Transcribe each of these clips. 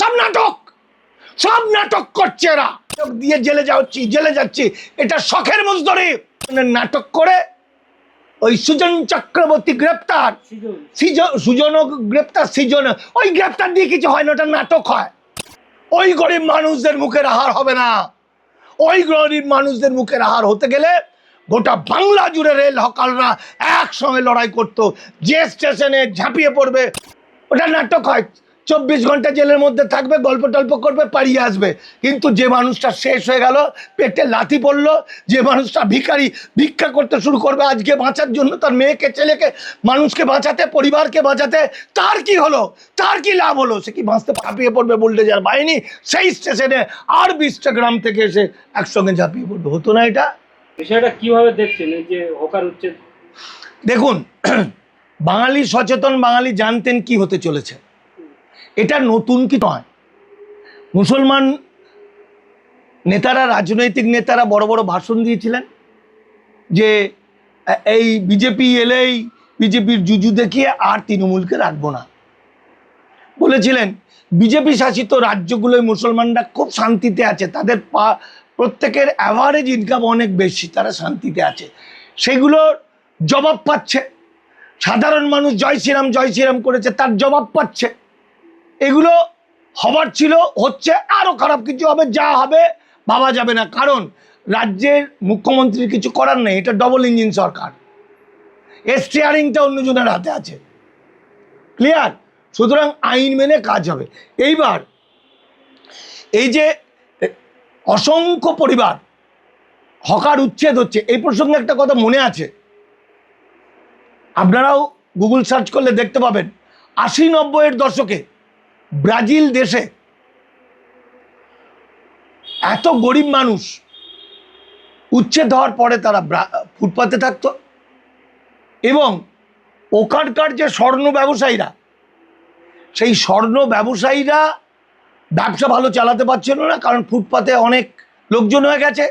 সব নাটক, সব নাটক করছে এরা, দিয়ে জেলে যাচ্ছি এটা শখের মজদুরি। নাটক করে ওই সুজন চক্রবর্তী গ্রেপ্তার, সুজন গ্রেপ্তার, সৃজন, ওই গ্রেপ্তার দিয়ে কিছু হয় না, ওটা নাটক হয়। ওই গরিব মানুষদের মুখের আহার হবে না। ওই গরিব মানুষদের মুখের আহার হতে গেলে গোটা বাংলা জুড়ে রেল হকাররা একসঙ্গে লড়াই করতো, যে স্টেশনে ঝাঁপিয়ে পড়বে। ওটা নাটক হয়, 24 ঘন্টা জেলের মধ্যে থাকবে, গল্প টল্প করবে, পালিয়ে আসবে। কিন্তু যে মানুষটা শেষ হয়ে গেল, পেটে লাথি পড়লো, যে মানুষটা ভিখারি, ভিক্ষা করতে শুরু করবে আজকে বাঁচার জন্য, তার মেয়েকে, ছেলেকে, মানুষকে বাঁচাতে, পরিবারকে বাঁচাতে, তার কি হলো, তার কি লাভ হলো? সে কি বাঁচতে ঝাঁপিয়ে পড়বে বুলডোজার বাহিনী, সেই স্টেশনে আর 20টা গ্রাম থেকে এসে একসঙ্গে ঝাঁপিয়ে পড়বে? হতো না এটা? বিষয়টা কিভাবে দেখছেন এই যে হকার উচ্ছেদ? দেখুন, বাঙালি সচেতন বাঙালি জানতেন কি হতে চলেছে, এটা নতুন কি নয়। মুসলমান নেতারা, রাজনৈতিক নেতারা বড় বড় ভাষণ দিয়েছিলেন যে এই বিজেপি এলেই বিজেপির জুজু দেখিয়ে আর তৃণমূলকে রাখবো না। বলেছিলেন বিজেপি শাসিত রাজ্যগুলোয় মুসলমানরা খুব শান্তিতে আছে, তাদের প্রত্যেকের অ্যাভারেজ ইনকাম অনেক বেশি, তারা শান্তিতে আছে। সেগুলোর জবাব পাচ্ছে সাধারণ মানুষ, জয় শ্রীরাম করেছে, তার জবাব পাচ্ছে। এগুলো হবার ছিল, হচ্ছে, আরও খারাপ কিছু হবে, যা হবে ভাবা যাবে না। কারণ রাজ্যের মুখ্যমন্ত্রীর কিছু করার নেই, এটা ডবল ইঞ্জিন সরকার, স্টিয়ারিংটা অন্যজনের হাতে আছে। ক্লিয়ার? সুতরাং আইন মেনে কাজ হবে। এইবার এই যে অসংখ্য পরিবার হকার উচ্ছেদ হচ্ছে, এই প্রসঙ্গে একটা কথা মনে আছে, আপনারাও গুগল সার্চ করলে দেখতে পাবেন। 80-90-এর দশকে ব্রাজিল দেশে এত গরিব মানুষ উচ্ছেদ হওয়ার পরে তারা ফুটপাতে থাকতো, এবং ওখানকার যে স্বর্ণ ব্যবসায়ীরা, সেই স্বর্ণ ব্যবসায়ীরা ব্যবসা ভালো চালাতে পারছিল না, কারণ ফুটপাতে অনেক লোকজন হয়ে গেছে,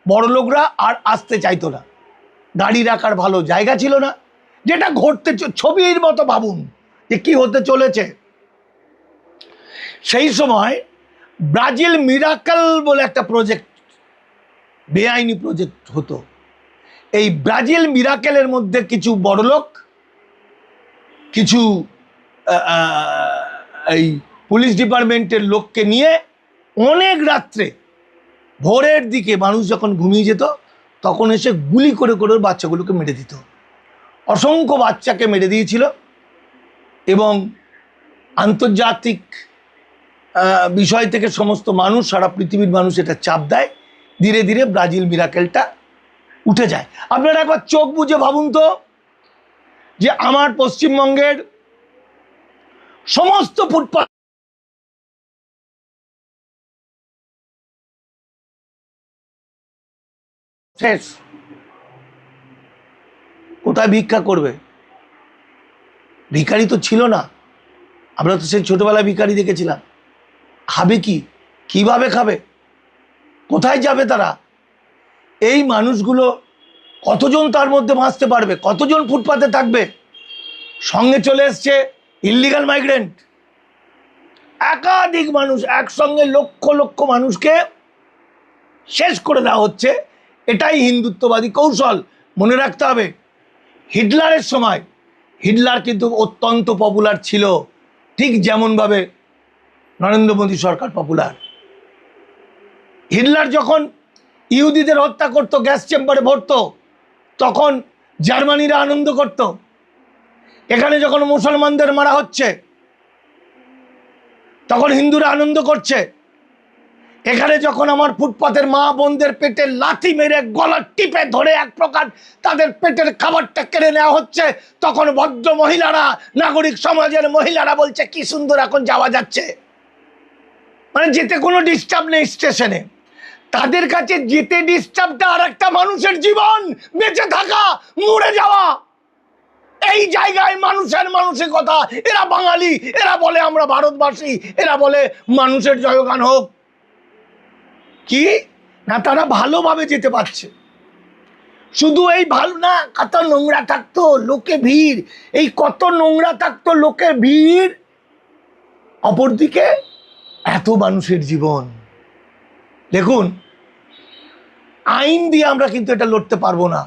বড় লোকরা আর আসতে চাইতো না, গাড়ি রাখার ভালো জায়গা ছিল না। যেটা ঘটতে ছবির মতো ভাবুন যে কি হতে চলেছে। সেই সময় ব্রাজিল মিরাকেল বলে একটা প্রজেক্ট, বেআইনি প্রজেক্ট হতো। এই ব্রাজিল মিরাকেলের মধ্যে কিছু বড়লোক, কিছু এই পুলিশ ডিপার্টমেন্টের লোককে নিয়ে অনেক রাত্রে, ভোরের দিকে মানুষ যখন ঘুমিয়ে যেত, তখন এসে গুলি করে করে বাচ্চাগুলোকে মেরে দিত। অসংখ্য বাচ্চাকে মেরে দিয়েছিল, এবং আন্তর্জাতিক বিষয় থেকে সমস্ত মানুষ, সারা পৃথিবীর মানুষ এটা চাপ দেয়। ধীরে ধীরে ব্রাজিল মিরাকেলটা উঠে যায়। আপনারা একবার চোখ বুঝে ভাবুন তো, যে আমার পশ্চিমবঙ্গের সমস্ত ফুটপাত শেষ, কোথায় ভিক্ষা করবে? ভিখারি তো ছিল না, আমরা তো সেই ছোটবেলায় ভিখারি দেখেছিলাম। খাবে কি, কিভাবে খাবে, কোথায় যাবে তারা? এই মানুষগুলো কতজন তার মধ্যে বাঁচতে পারবে? কতজন ফুটপাতে থাকবে? সঙ্গে চলে এসছে ইল্লিগাল মাইগ্রেন্ট, একাধিক মানুষ একসঙ্গে, লক্ষ লক্ষ মানুষকে শেষ করে দেওয়া হচ্ছে। এটাই হিন্দুত্ববাদী কৌশল। মনে রাখতে হবে, হিটলারের সময় হিটলার কিন্তু অত্যন্ত পপুলার ছিল, ঠিক যেমনভাবে নরেন্দ্র মোদী সরকার পপুলার। হিটলার যখন ইহুদিদের হত্যা করত, গ্যাস চেম্বারে ভরত, তখন জার্মানিরা আনন্দ করত। এখানে যখন মুসলমানদের মারা হচ্ছে, তখন হিন্দুরা আনন্দ করছে। এখানে যখন আমার ফুটপাতের মা বোনদের পেটে লাথি মেরে গলা টিপে ধরে এক প্রকার তাদের পেটের খাবারটা কেড়ে নেওয়া হচ্ছে, তখন ভদ্র মহিলারা, নাগরিক সমাজের মহিলারা বলছে কি সুন্দর এখন যাওয়া যাচ্ছে, মানে যেতে কোনো ডিস্টার্ব নেই স্টেশনে। তাদের কাছে যেতে ডিস্টার্বটা আর একটা মানুষের জীবন, বেঁচে থাকা, মরে যাওয়া। এই জায়গায় মানুষের মানসিকতা, এরা বাঙালি, এরা বলে আমরা ভারতবাসী, এরা বলে মানুষের জয়গান হোক। কি না, তারা ভালোভাবে যেতে পারছে, শুধু এই ভালো না, কত নোংরা থাকতো, লোকে ভিড়, এই কত নোংরা থাকতো, লোকে ভিড়। অপরদিকে এত মানুষের জীবন। দেখুন, আইন দিয়ে আমরা কিন্তু এটা লড়তে পারবো না,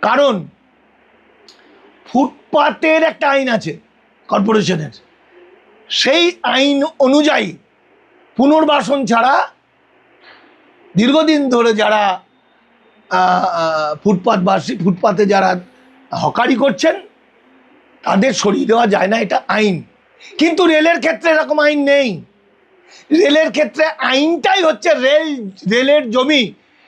কারণ ফুটপাতের একটা আইন আছে কর্পোরেশনের, সেই আইন অনুযায়ী পুনর্বাসন ছাড়া দীর্ঘদিন ধরে যারা ফুটপাতে যারা হকারি করছেন তাদের সরিয়ে দেওয়া যায় না, এটা আইন। কিন্তু রেলের ক্ষেত্রে এরকম আইন নেই। রেলের ক্ষেত্রে আইনটাই হচ্ছে রেলের জমি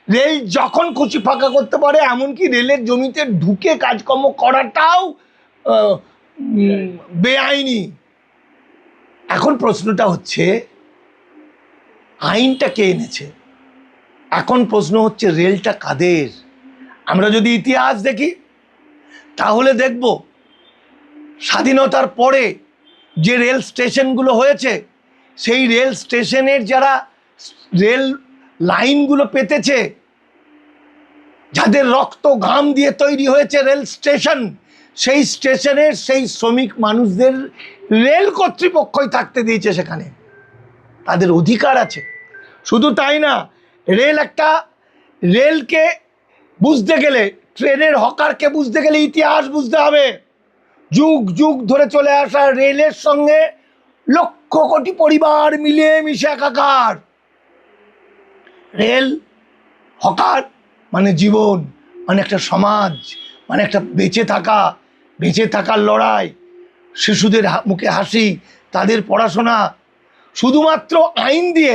রেল যখন খুশি ফাঁকা করতে পারে, এমনকি রেলের জমিতে ঢুকে কাজকর্ম করাটাও বেআইনি। এখন প্রশ্নটা হচ্ছে আইনটা কে এনেছে? এখন প্রশ্ন হচ্ছে রেলটা কাদের? আমরা যদি ইতিহাস দেখি তাহলে দেখব স্বাধীনতার পরে যে রেল স্টেশনগুলো হয়েছে, সেই রেল স্টেশনের যারা রেল লাইনগুলো পেতেছে, যাদের রক্ত ঘাম দিয়ে তৈরি হয়েছে রেল স্টেশন, সেই স্টেশনের সেই শ্রমিক মানুষদের রেল কর্তৃপক্ষই থাকতে দিয়েছে সেখানে, তাদের অধিকার আছে। শুধু তাই না, রেলকে বুঝতে গেলে, ট্রেনের হকারকে বুঝতে গেলে ইতিহাস বুঝতে হবে। যুগ যুগ ধরে চলে আসা রেলের সঙ্গে লক্ষ কোটি পরিবার মিলে মিশে একাকার। রেল হকার মানে জীবন, মানে একটা সমাজ, মানে একটা বেঁচে থাকার লড়াই, শিশুদের মুখে হাসি, তাদের পড়াশোনা। শুধুমাত্র আইন দিয়ে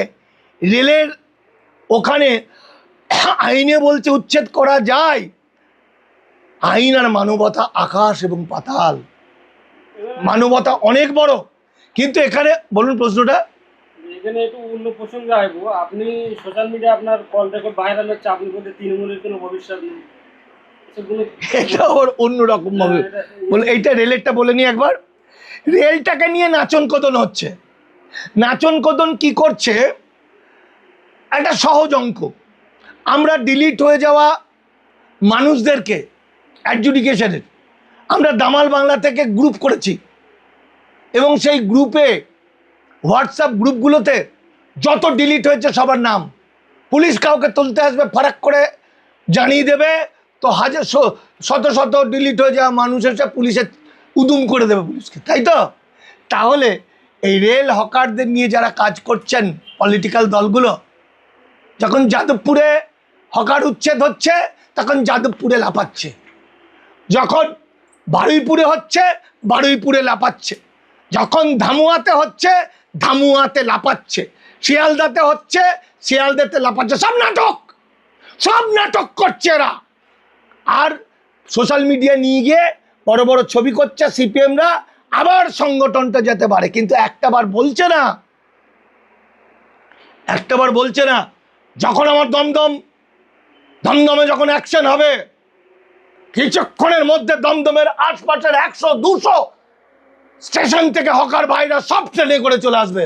রেলের ওখানে আইনে বলছে উচ্ছেদ করা যায়, আইন আর মানবতা আকাশ এবং পাতাল। মানবতা অনেক বড়, কিন্তু এখানে বলুন প্রশ্নটা। এখানে একটু অন্য প্রসঙ্গে আসবো। আপনি সোশ্যাল মিডিয়া আপনার কল রেকর্ড ভাইরাল হচ্ছে, আপনি বলতে তৃণমূলের কোনো ভবিষ্যৎ নেই। এটা আবার অন্যরকম ভাবে বলে, এইটা রেলেরটা বলে নি একবার। রেলটাকে নিয়ে নাচন কদন হচ্ছে। নাচন কদন কি করছে? একটা সহজ অঙ্ক, আমরা ডিলিট হয়ে যাওয়া মানুষদেরকে অ্যাডজুডিকেশনের আমরা দামাল বাংলা থেকে গ্রুপ করেছি, এবং সেই গ্রুপে হোয়াটসঅ্যাপ গ্রুপগুলোতে যত ডিলিট হয়েছে সবার নাম, পুলিশ কাউকে তুলতে আসবে ফারাক করে জানিয়ে দেবে, তো শত শত ডিলিট হয়ে যাওয়া মানুষ এসে পুলিশের উদুম করে দেবে পুলিশকে, তাই তো? তাহলে এই রেল হকারদের নিয়ে যারা কাজ করছেন পলিটিক্যাল দলগুলো, যখন যাদবপুরে হকার উচ্ছেদ হচ্ছে তখন যাদবপুরে লাফাচ্ছে, যখন বারুইপুরে হচ্ছে বারুইপুরে লাফাচ্ছে, যখন ধামুয়াতে হচ্ছে ধামুয়াতে লাফাচ্ছে, শিয়ালদাতে হচ্ছে শিয়ালদাতে লাফাচ্ছে। সব নাটক করছে এরা। আর সোশ্যাল মিডিয়া নিয়ে গিয়ে বড় বড় ছবি করছে সিপিএমরা, আবার সংগঠনটা যেতে পারে, কিন্তু একটাবার বলছে না যখন আমার দমদমে যখন অ্যাকশন হবে, কিছুক্ষণের মধ্যে দমদমের আশপাশের 100-200 স্টেশন থেকে হকার ভাইরা সব ট্রেনে করে চলে আসবে,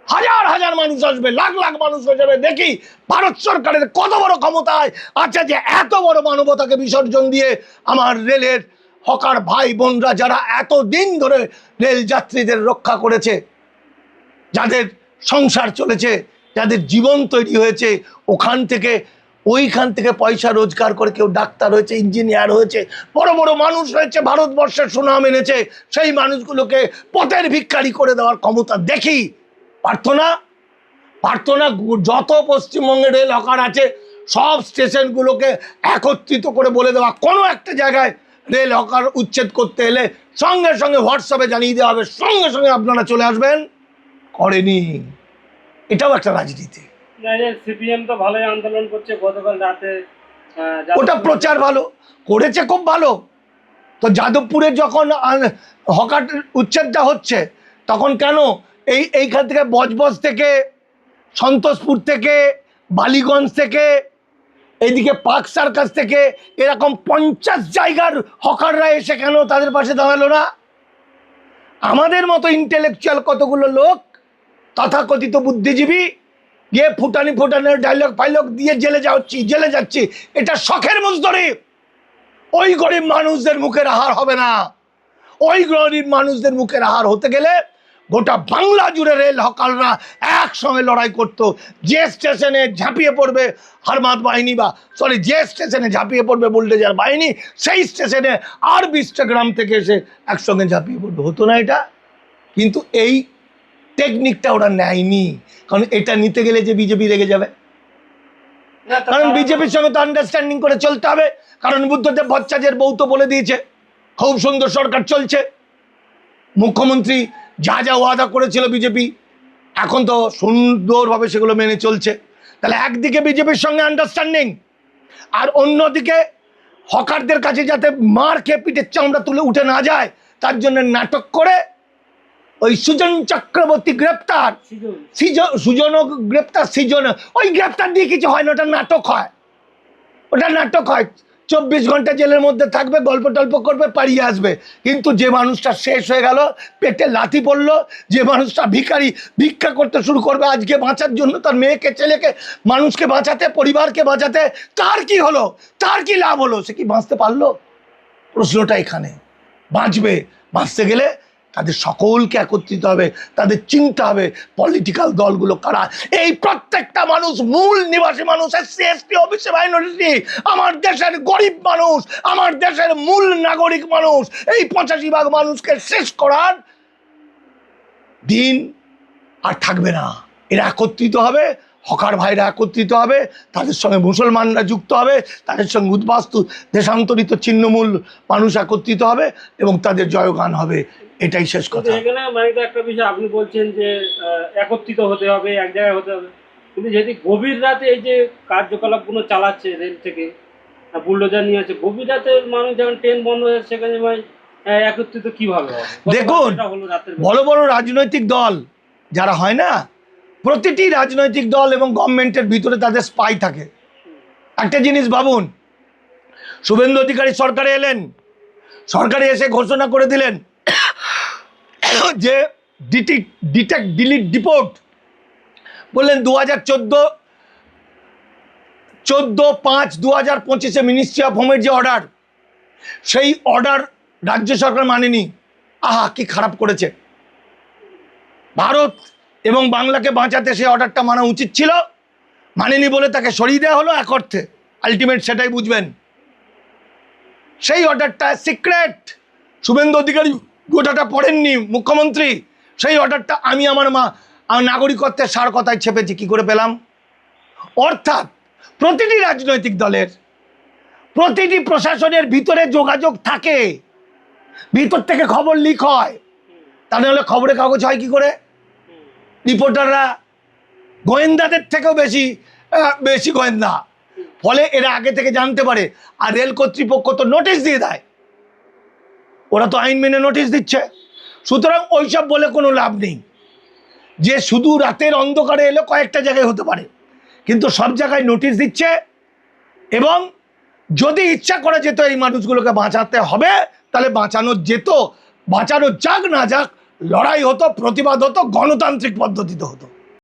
হাজার হাজার মানুষ আসবে, লাখ লাখ মানুষ হয়ে যাবে। দেখি ভারত সরকারের কত বড় ক্ষমতায় আছে যে এত বড় মানবতাকে বিসর্জন দিয়ে আমার রেলের হকার ভাই বোনরা, যারা এত দিন ধরে রেল যাত্রীদের রক্ষা করেছে, যাদের সংসার চলেছে, যাদের জীবন তৈরি হয়েছে, ওইখান থেকে পয়সা রোজগার করে কেউ ডাক্তার হয়েছে, ইঞ্জিনিয়ার হয়েছে, বড় বড় মানুষ হয়েছে, ভারতবর্ষের সুনাম এনেছে, সেই মানুষগুলোকে পথের ভিক্ষারি করে দেওয়ার ক্ষমতা দেখি পারতো না। যত পশ্চিমবঙ্গে রেল হকার আছে সব স্টেশনগুলোকে একত্রিত করে বলে দেওয়া, কোনো একটা জায়গায় রেল হকার উচ্ছেদ করতে এলে সঙ্গে সঙ্গে হোয়াটসঅ্যাপে জানিয়ে দেওয়া হবে, সঙ্গে সঙ্গে আপনারা চলে আসবেন। করেনি, এটাও একটা রাজনীতি। সিপিএম তো ভালোই আন্দোলন করছে, গতকাল রাতে ওটা প্রচার ভালো করেছে, খুব ভালো। তো যাদবপুরে যখন হকার উচ্ছেদটা হচ্ছে, তখন কেন এইখান থেকে বজবজ থেকে, সন্তোষপুর থেকে, বালিগঞ্জ থেকে, এইদিকে পার্ক সার্কাস থেকে এরকম 50 জায়গার হকাররা এসে কেন তাদের পাশে দাঁড়ালো না? আমাদের মতো ইন্টেলেকচুয়াল কতগুলো লোক, তথাকথিত বুদ্ধিজীবী, গিয়ে ফুটানির ডায়লগ দিয়ে জেলে যাচ্ছি, এটা শখের মজদুরি। ওই গরিব মানুষদের মুখের আহার হবে না। ওই গরিব মানুষদের মুখের আহার হতে গেলে গোটা বাংলা জুড়ে রেল হকাররা একসঙ্গে লড়াই করতো। যে স্টেশনে ঝাঁপিয়ে পড়বে হারমাত বাহিনী যে স্টেশনে ঝাঁপিয়ে পড়বে বুলডোজার বাহিনী, সেই স্টেশনে আর 20টা গ্রাম থেকে এসে একসঙ্গে ঝাঁপিয়ে পড়বে। হতো না এটা? কিন্তু এই টেকনিকটা ওরা নেয়নি, কারণ এটা নিতে গেলে যে বিজেপি রেগে যাবে, কারণ বিজেপির সঙ্গে তো আন্ডারস্ট্যান্ডিং করে চলতে হবে। কারণ বুদ্ধদেব ভট্টাচার্যের বউ তো বলে দিয়েছে খুব সুন্দর সরকার চলছে, মুখ্যমন্ত্রী যা যা ওয়াদা করেছিল বিজেপি এখন তো সুন্দরভাবে সেগুলো মেনে চলছে। তাহলে একদিকে বিজেপির সঙ্গে আন্ডারস্ট্যান্ডিং, আর অন্যদিকে হকারদের কাছে যাতে মার খেয়ে পিঠের চামড়া তুলে উঠে না যায় তার জন্য নাটক করে ওই সুজন চক্রবর্তী গ্রেপ্তার, সুজন গ্রেপ্তার, সৃজন, ওই গ্রেপ্তার দিয়ে কিছু হয় না, ওটা নাটক হয়, ওটা নাটক হয়। 24 ঘন্টা জেলের মধ্যে থাকবে, গল্প টল্প করবে, পালিয়ে আসবে। কিন্তু যে মানুষটা শেষ হয়ে গেল, পেটে লাথি পড়লো, যে মানুষটা ভিখারি, ভিক্ষা করতে শুরু করবে আজকে বাঁচার জন্য, তার মেয়েকে, ছেলেকে, মানুষকে বাঁচাতে, পরিবারকে বাঁচাতে, তার কি হলো, তার কি লাভ হলো? সে কি বাঁচতে পারলো? প্রশ্নটা এখানে। বাঁচবে, বাঁচতে গেলে তাদের সকলকে একত্রিত হবে, তাদের চিন্তা হবে পলিটিক্যাল দলগুলো কারা। এই প্রত্যেকটা মানুষ মূল নিবাসী মানুষ, এসসি এসটি ওবিসি মাইনরিটি, আমার দেশের গরিব মানুষ, আমার দেশের মূল নাগরিক মানুষ, এই 85% মানুষকে শেষ করার দিন আর থাকবে না। এরা একত্রিত হবে, হকার ভাইরা একত্রিত হবে, তাদের সঙ্গে মুসলমানরা যুক্ত হবে, তাদের সঙ্গে উদ্বাস্তু দেশান্তরিত ছিন্নমূল মানুষ একত্রিত হবে এবং তাদের জয়গান হবে। এটাই শেষ কথা। এখানে মানে একটা বিষয় আপনি বলছেন যে একত্রিত হতে হবে, এক জায়গায় হতে হবে, কিন্তু যেহেতু গভীর রাতে এই যে কার্যকলাপগুলো চালাচ্ছে রেল থেকে, বুলডোজার নিয়ে আছে, গভীর রাতে মানুষ যখন ট্রেন বন্ধ হয়ে যাচ্ছে, সেখানে ভাই একত্রিত কিভাবে হবে? দেখুন, বড় বড় রাজনৈতিক দল যারা হয় না, প্রতিটি রাজনৈতিক দল এবং গভর্নমেন্টের ভিতরে তাদের স্পাই থাকে। একটা জিনিস ভাবুন, শুভেন্দু অধিকারী সরকারে এলেন, সরকারে এসে ঘোষণা করে দিলেন যে ডিলিট ডিপোর্ট, বললেন 14/5/2025 মিনিস্ট্রি অফ হোমের যে অর্ডার, সেই অর্ডার রাজ্য সরকার মানেনি। আহা, কি খারাপ করেছে। ভারত এবং বাংলাকে বাঁচাতে সেই অর্ডারটা মানা উচিত ছিল, মানেনি বলে তাকে সরিয়ে দেওয়া হলো। এক অর্থে আলটিমেট সেটাই বুঝবেন। সেই অর্ডারটা সিক্রেট, শুভেন্দু অধিকারী গোটাটা পড়েননি মুখ্যমন্ত্রী। সেই অর্ডারটা আমি আমার নাগরিকত্বের সার কথায় ছেপেছি, কি করে পেলাম? অর্থাৎ প্রতিটি রাজনৈতিক দলের, প্রতিটি প্রশাসনের ভিতরে যোগাযোগ থাকে, ভিতর থেকে খবর লিক হয়। তা নাহলে খবরের কাগজ হয় কি করে? রিপোর্টাররা গোয়েন্দাদের থেকেও বেশি গোয়েন্দা, ফলে এরা আগে থেকে জানতে পারে। আর রেল কর্তৃপক্ষ তো নোটিশ দিয়ে দেয়, ওরা তো আইন মেনে নোটিশ দিচ্ছে। সুতরাং ওইসব বলে কোনো লাভ নেই। যে শুধু রাতের অন্ধকারে এলে কয়েকটা জায়গায় হতে পারে, কিন্তু সব জায়গায় নোটিশ দিচ্ছে। এবং যদি ইচ্ছা করা যেত এই মানুষগুলোকে বাঁচাতে হবে, তাহলে বাঁচানো যেত, বাঁচানো যাক না যাক, লড়াই হতো, প্রতিবাদ হতো, গণতান্ত্রিক পদ্ধতিতে হতো।